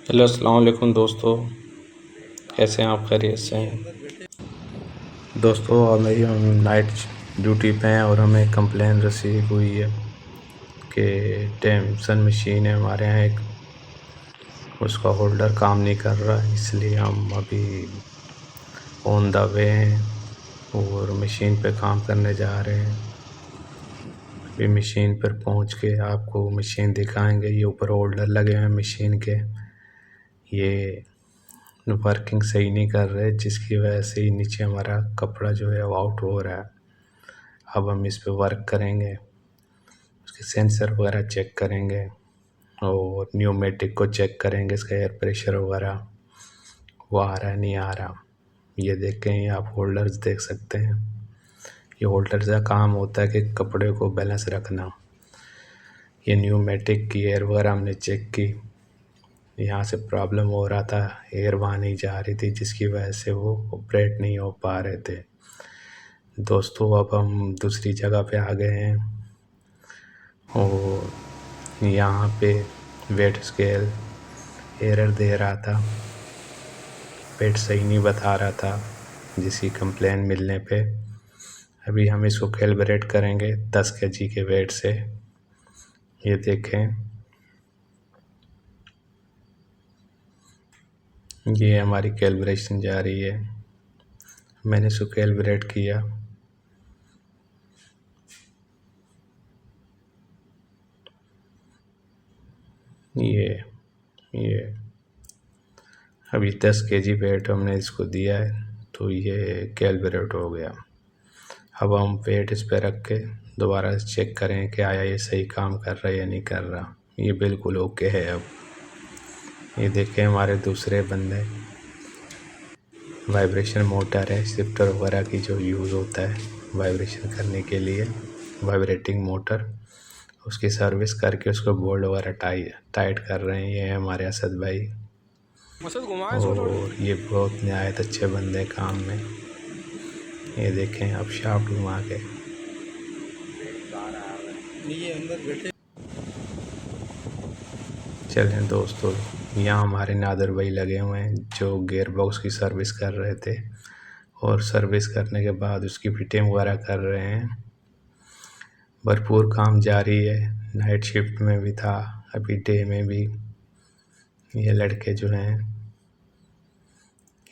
Hello अस्सलाम वालेकुम दोस्तों, कैसे हैं आप? खैरियत से हैं दोस्तों? और मेरी हम नाइट ड्यूटी पे हैं और हमें कंप्लेन रिसीव हुई है कि टेम्सन मशीन है हमारे यहाँ एक, उसका होल्डर काम नहीं कर रहा है। इसलिए हम अभी ऑन द वे हैं और मशीन पे काम करने जा रहे हैं। अभी मशीन पर पहुंच के आपको मशीन दिखाएंगे। ये ऊपर होल्डर लगे हैं मशीन के, ये वर्किंग सही नहीं कर रहे, जिसकी वजह से ही नीचे हमारा कपड़ा जो है वो आउट हो रहा है। अब हम इस पे वर्क करेंगे, उसके सेंसर वगैरह चेक करेंगे और न्यूमेटिक को चेक करेंगे, इसका एयर प्रेशर वगैरह वो आ रहा है नहीं आ रहा। ये देखें, ये आप होल्डर्स देख सकते हैं। ये होल्डर का काम होता है कि कपड़े को बैलेंस रखना। ये न्यूमेटिक की एयर वगैरह हमने चेक की, यहाँ से प्रॉब्लम हो रहा था, एयर वहाँ नहीं जा रही थी, जिसकी वजह से वो ऑपरेट नहीं हो पा रहे थे। दोस्तों अब हम दूसरी जगह पे आ गए हैं और यहाँ पे वेट स्केल एरर दे रहा था, वेट सही नहीं बता रहा था जिसकी कंप्लेन मिलने पे। अभी हम इसको कैलिब्रेट करेंगे 10 kg के वेट से। ये देखें, ये हमारी कैलिब्रेशन जा रही है। मैंने इसको कैलिब्रेट किया, ये अभी 10 kg वेट हमने इसको दिया है तो ये कैलिब्रेट हो गया। अब हम वेट इस पे रख के दोबारा चेक करें कि आया ये सही काम कर रहा है या नहीं कर रहा। ये बिल्कुल ओके है। अब ये देखें, हमारे दूसरे बंदे वाइब्रेशन मोटर है, शिफ्टर वगैरह की जो यूज़ होता है वाइब्रेशन करने के लिए, वाइब्रेटिंग मोटर, उसकी सर्विस करके उसको बोल्ट वगैरह टाइट कर रहे हैं। ये है हमारे असद भाई और ये बहुत नहायत अच्छे बंदे काम में। ये देखें, अब शाफ्ट घुमा के चलें दोस्तों। यहाँ हमारे नादर भाई लगे हुए हैं जो गियर बॉक्स की सर्विस कर रहे थे और सर्विस करने के बाद उसकी फिटिंग वगैरह कर रहे हैं। भरपूर काम जारी है, नाइट शिफ्ट में भी था, अभी डे में भी। ये लड़के जो हैं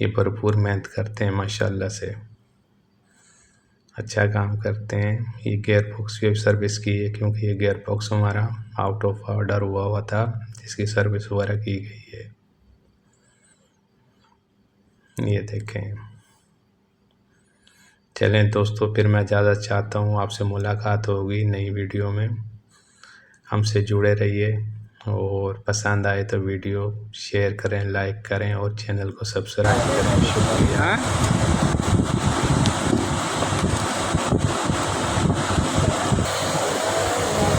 ये भरपूर मेहनत करते हैं, माशाल्लाह से अच्छा काम करते हैं। ये गियर बॉक्स की सर्विस की है क्योंकि ये गियर बॉक्स हमारा आउट ऑफ ऑर्डर हुआ था, जिसकी सर्विस वगैरह की गई है। ये देखें। चलें दोस्तों, फिर मैं ज़्यादा चाहता हूँ आपसे मुलाकात होगी नई वीडियो में। हमसे जुड़े रहिए और पसंद आए तो वीडियो शेयर करें, लाइक करें और चैनल को सब्सक्राइब करें। शुक्रिया।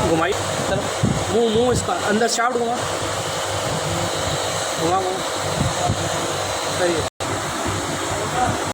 घुमाई मुंह इसका अंदर शाफ्ट घुमा घुमा घुमा सही है।